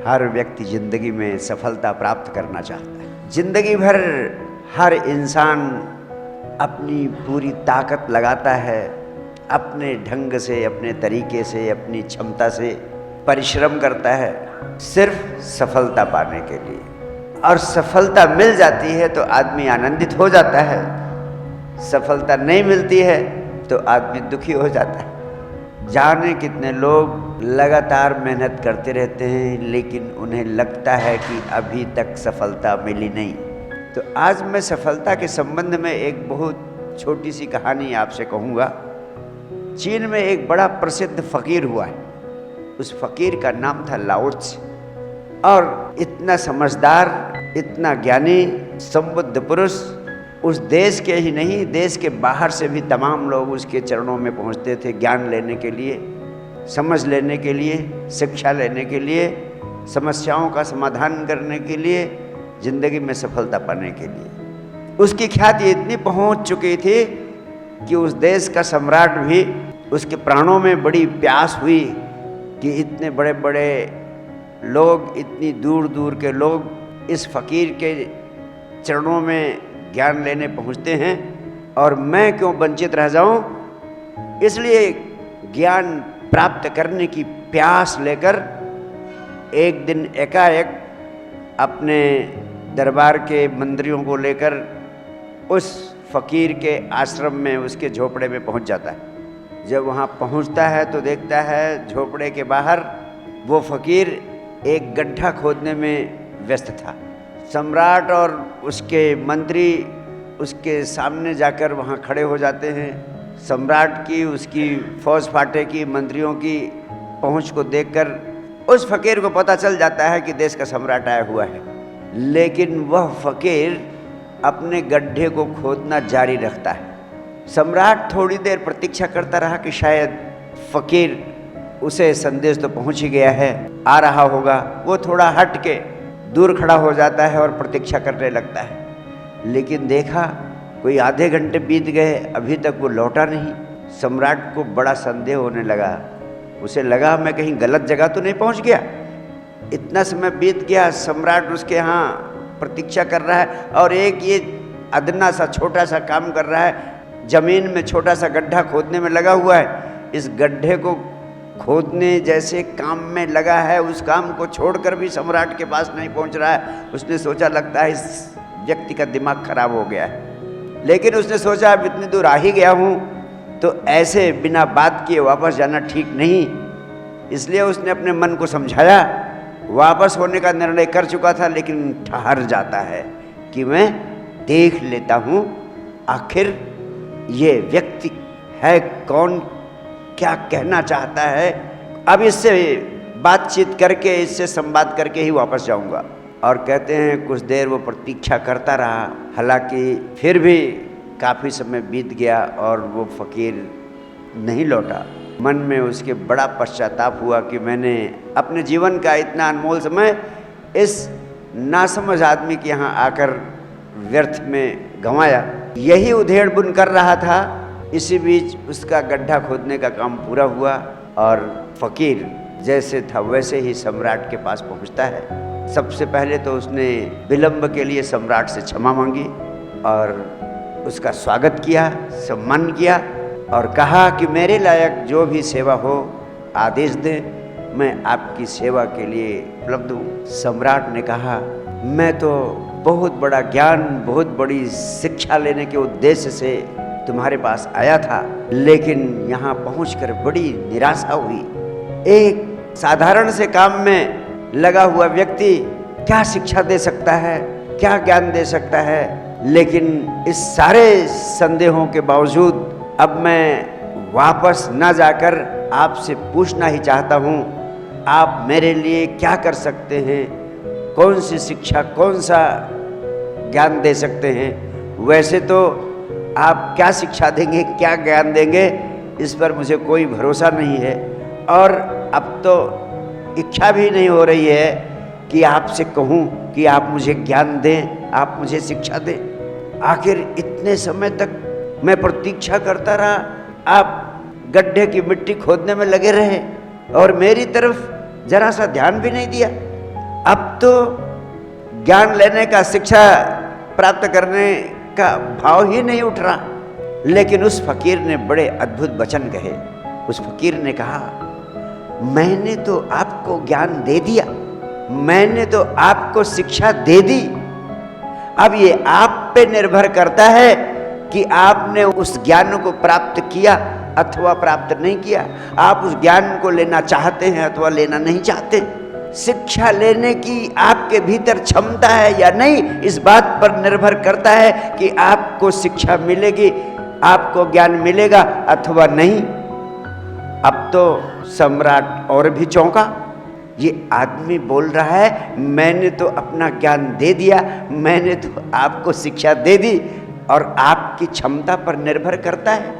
हर व्यक्ति जिंदगी में सफलता प्राप्त करना चाहता है। जिंदगी भर हर इंसान अपनी पूरी ताकत लगाता है, अपने ढंग से, अपने तरीके से, अपनी क्षमता से परिश्रम करता है सिर्फ सफलता पाने के लिए। और सफलता मिल जाती है तो आदमी आनंदित हो जाता है, सफलता नहीं मिलती है तो आदमी दुखी हो जाता है। जाने कितने लोग लगातार मेहनत करते रहते हैं लेकिन उन्हें लगता है कि अभी तक सफलता मिली नहीं। तो आज मैं सफलता के संबंध में एक बहुत छोटी सी कहानी आपसे कहूँगा। चीन में एक बड़ा प्रसिद्ध फकीर हुआ है। उस फकीर का नाम था लाओ त्से। और इतना समझदार, इतना ज्ञानी, संबुद्ध पुरुष, उस देश के ही नहीं, देश के बाहर से भी तमाम लोग उसके चरणों में पहुंचते थे ज्ञान लेने के लिए, समझ लेने के लिए, शिक्षा लेने के लिए, समस्याओं का समाधान करने के लिए, जिंदगी में सफलता पाने के लिए। उसकी ख्याति इतनी पहुंच चुकी थी कि उस देश का सम्राट भी, उसके प्राणों में बड़ी प्यास हुई कि इतने बड़े बड़े लोग, इतनी दूर दूर के लोग इस फकीर के चरणों में ज्ञान लेने पहुंचते हैं और मैं क्यों वंचित रह जाऊं। इसलिए ज्ञान प्राप्त करने की प्यास लेकर एक दिन एकाएक अपने दरबार के मंत्रियों को लेकर उस फकीर के आश्रम में, उसके झोपड़े में पहुंच जाता है। जब वहां पहुंचता है तो देखता है झोपड़े के बाहर वो फकीर एक गड्ढा खोदने में व्यस्त था। सम्राट और उसके मंत्री उसके सामने जाकर वहाँ खड़े हो जाते हैं। सम्राट की, उसकी फौज फाटे की, मंत्रियों की पहुँच को देखकर उस फकीर को पता चल जाता है कि देश का सम्राट आया हुआ है। लेकिन वह फकीर अपने गड्ढे को खोदना जारी रखता है। सम्राट थोड़ी देर प्रतीक्षा करता रहा कि शायद फकीर, उसे संदेश तो पहुँच ही गया है, आ रहा होगा। वो थोड़ा हट के दूर खड़ा हो जाता है और प्रतीक्षा करने लगता है। लेकिन देखा कोई आधे घंटे बीत गए, अभी तक वो लौटा नहीं। सम्राट को बड़ा संदेह होने लगा। उसे लगा मैं कहीं गलत जगह तो नहीं पहुंच गया। इतना समय बीत गया, सम्राट उसके यहाँ प्रतीक्षा कर रहा है और एक ये अदना सा छोटा सा काम कर रहा है, जमीन में छोटा सा गड्ढा खोदने में लगा हुआ है। इस गड्ढे को खोदने जैसे काम में लगा है, उस काम को छोड़कर भी सम्राट के पास नहीं पहुंच रहा है। उसने सोचा लगता है इस व्यक्ति का दिमाग खराब हो गया है। लेकिन उसने सोचा अब इतनी दूर आ ही गया हूं तो ऐसे बिना बात किए वापस जाना ठीक नहीं। इसलिए उसने अपने मन को समझाया। वापस होने का निर्णय कर चुका था लेकिन ठहर जाता है कि मैं देख लेता हूं आखिर ये व्यक्ति है कौन, क्या कहना चाहता है। अब इससे बातचीत करके, इससे संवाद करके ही वापस जाऊंगा। और कहते हैं कुछ देर वो प्रतीक्षा करता रहा। हालांकि फिर भी काफ़ी समय बीत गया और वो फकीर नहीं लौटा। मन में उसके बड़ा पश्चाताप हुआ कि मैंने अपने जीवन का इतना अनमोल समय इस नासमझ आदमी के यहाँ आकर व्यर्थ में गंवाया। यही उधेड़ बुन कर रहा था। इसी बीच उसका गड्ढा खोदने का काम पूरा हुआ और फकीर जैसे था वैसे ही सम्राट के पास पहुंचता है। सबसे पहले तो उसने विलंब के लिए सम्राट से क्षमा मांगी और उसका स्वागत किया, सम्मान किया और कहा कि मेरे लायक जो भी सेवा हो आदेश दें, मैं आपकी सेवा के लिए उपलब्ध हूँ। सम्राट ने कहा मैं तो बहुत बड़ा ज्ञान, बहुत बड़ी शिक्षा लेने के उद्देश्य से तुम्हारे पास आया था, लेकिन यहाँ पहुंचकर बड़ी निराशा हुई। एक साधारण से काम में लगा हुआ व्यक्ति क्या शिक्षा दे सकता है, क्या ज्ञान दे सकता है। लेकिन इस सारे संदेहों के बावजूद अब मैं वापस न जाकर आपसे पूछना ही चाहता हूँ, आप मेरे लिए क्या कर सकते हैं, कौन सी शिक्षा, कौन सा ज्ञान दे सकते हैं। वैसे तो आप क्या शिक्षा देंगे, क्या ज्ञान देंगे, इस पर मुझे कोई भरोसा नहीं है और अब तो इच्छा भी नहीं हो रही है कि आपसे कहूँ कि आप मुझे ज्ञान दें, आप मुझे शिक्षा दें। आखिर इतने समय तक मैं प्रतीक्षा करता रहा, आप गड्ढे की मिट्टी खोदने में लगे रहे और मेरी तरफ जरा सा ध्यान भी नहीं दिया। तो ज्ञान लेने का, शिक्षा प्राप्त करने का भाव ही नहीं उठ रहा। लेकिन उस फकीर ने बड़े अद्भुत वचन कहे। उस फकीर ने कहा, मैंने तो आपको ज्ञान दे दिया, मैंने तो आपको शिक्षा दे दी, अब ये आप पे निर्भर करता है कि आपने उस ज्ञान को प्राप्त किया अथवा प्राप्त नहीं किया। आप उस ज्ञान को लेना चाहते हैं अथवा लेना नहीं चाहते। शिक्षा लेने की आपके भीतर क्षमता है या नहीं, इस बात पर निर्भर करता है कि आपको शिक्षा मिलेगी, आपको ज्ञान मिलेगा अथवा नहीं। अब तो सम्राट और भी चौंका। ये आदमी बोल रहा है, मैंने तो अपना ज्ञान दे दिया, मैंने तो आपको शिक्षा दे दी और आपकी क्षमता पर निर्भर करता है,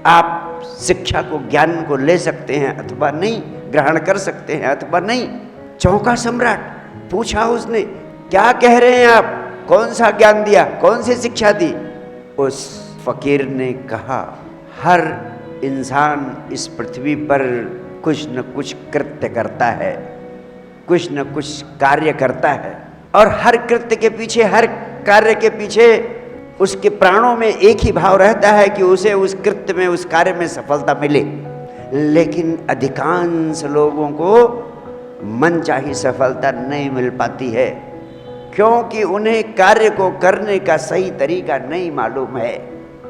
आप शिक्षा को, ज्ञान को ले सकते हैं अथवा नहीं, ग्रहण कर सकते हैं अथवा नहीं। चौंका सम्राट। पूछा उसने, क्या कह रहे हैं आप, कौन सा ज्ञान दिया, कौन सी शिक्षा दी? उस फकीर ने कहा, हर इंसान इस पृथ्वी पर कुछ न कुछ कृत्य करता है, कुछ न कुछ कार्य करता है, और हर कृत्य के पीछे, हर कार्य के पीछे उसके प्राणों में एक ही भाव रहता है कि उसे उस कृत्य में, उस कार्य में सफलता मिले। लेकिन अधिकांश लोगों को मनचाही सफलता नहीं मिल पाती है, क्योंकि उन्हें कार्य को करने का सही तरीका नहीं मालूम है।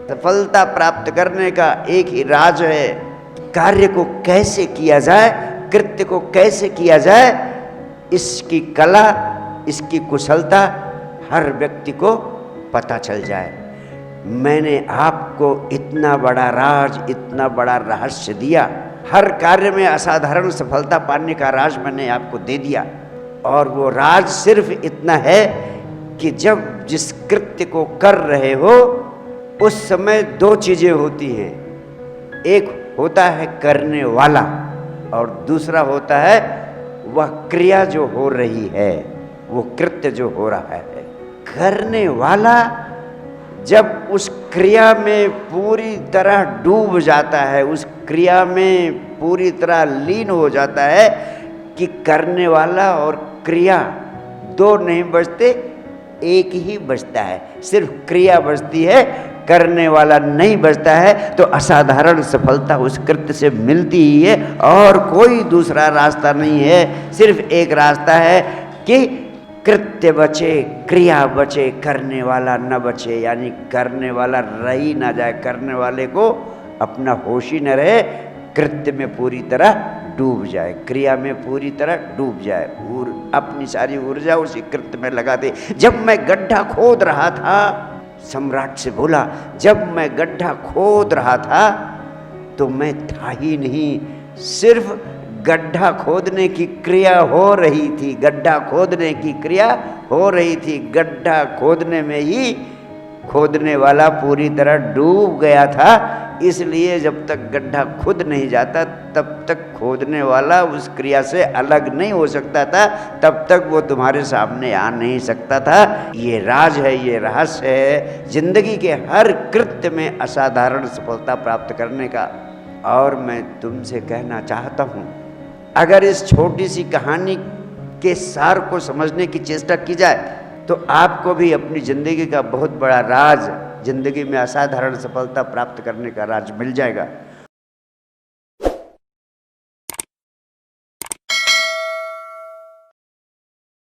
सफलता प्राप्त करने का एक ही राज है, कार्य को कैसे किया जाए, कृत्य को कैसे किया जाए, इसकी कला, इसकी कुशलता हर व्यक्ति को पता चल जाए। मैंने आपको इतना बड़ा राज, इतना बड़ा रहस्य दिया, हर कार्य में असाधारण सफलता पाने का राज मैंने आपको दे दिया। और वो राज सिर्फ इतना है कि जब जिस कृत्य को कर रहे हो उस समय दो चीजें होती हैं, एक होता है करने वाला और दूसरा होता है वह क्रिया जो हो रही है, वो कृत्य जो हो रहा है। करने वाला जब उस क्रिया में पूरी तरह डूब जाता है, उस क्रिया में पूरी तरह लीन हो जाता है कि करने वाला और क्रिया दो नहीं बचते, एक ही बचता है, सिर्फ क्रिया बचती है, करने वाला नहीं बचता है, तो असाधारण सफलता उस कृत्य से मिलती ही है और कोई दूसरा रास्ता नहीं है। सिर्फ एक रास्ता है कि कृत्य बचे, क्रिया बचे, करने वाला न बचे, यानी करने वाला रह ही ना जाए, करने वाले को अपना होश ही न रहे, कृत्य में पूरी तरह डूब जाए, क्रिया में पूरी तरह डूब जाए, अपनी सारी ऊर्जा उसी कृत्य में लगा दे। जब मैं गड्ढा खोद रहा था, सम्राट से बोला, जब मैं गड्ढा खोद रहा था तो मैं था ही नहीं, सिर्फ गड्ढा खोदने की क्रिया हो रही थी, गड्ढा खोदने की क्रिया हो रही थी, गड्ढा खोदने में ही खोदने वाला पूरी तरह डूब गया था। इसलिए जब तक गड्ढा खुद नहीं जाता तब तक खोदने वाला उस क्रिया से अलग नहीं हो सकता था, तब तक वो तुम्हारे सामने आ नहीं सकता था। ये राज है, ये रहस्य है जिंदगी के हर कृत्य में असाधारण सफलता प्राप्त करने का। और मैं तुमसे कहना चाहता हूँ, अगर इस छोटी सी कहानी के सार को समझने की चेष्टा की जाए तो आपको भी अपनी ज़िंदगी का बहुत बड़ा राज, ज़िंदगी में असाधारण सफलता प्राप्त करने का राज मिल जाएगा।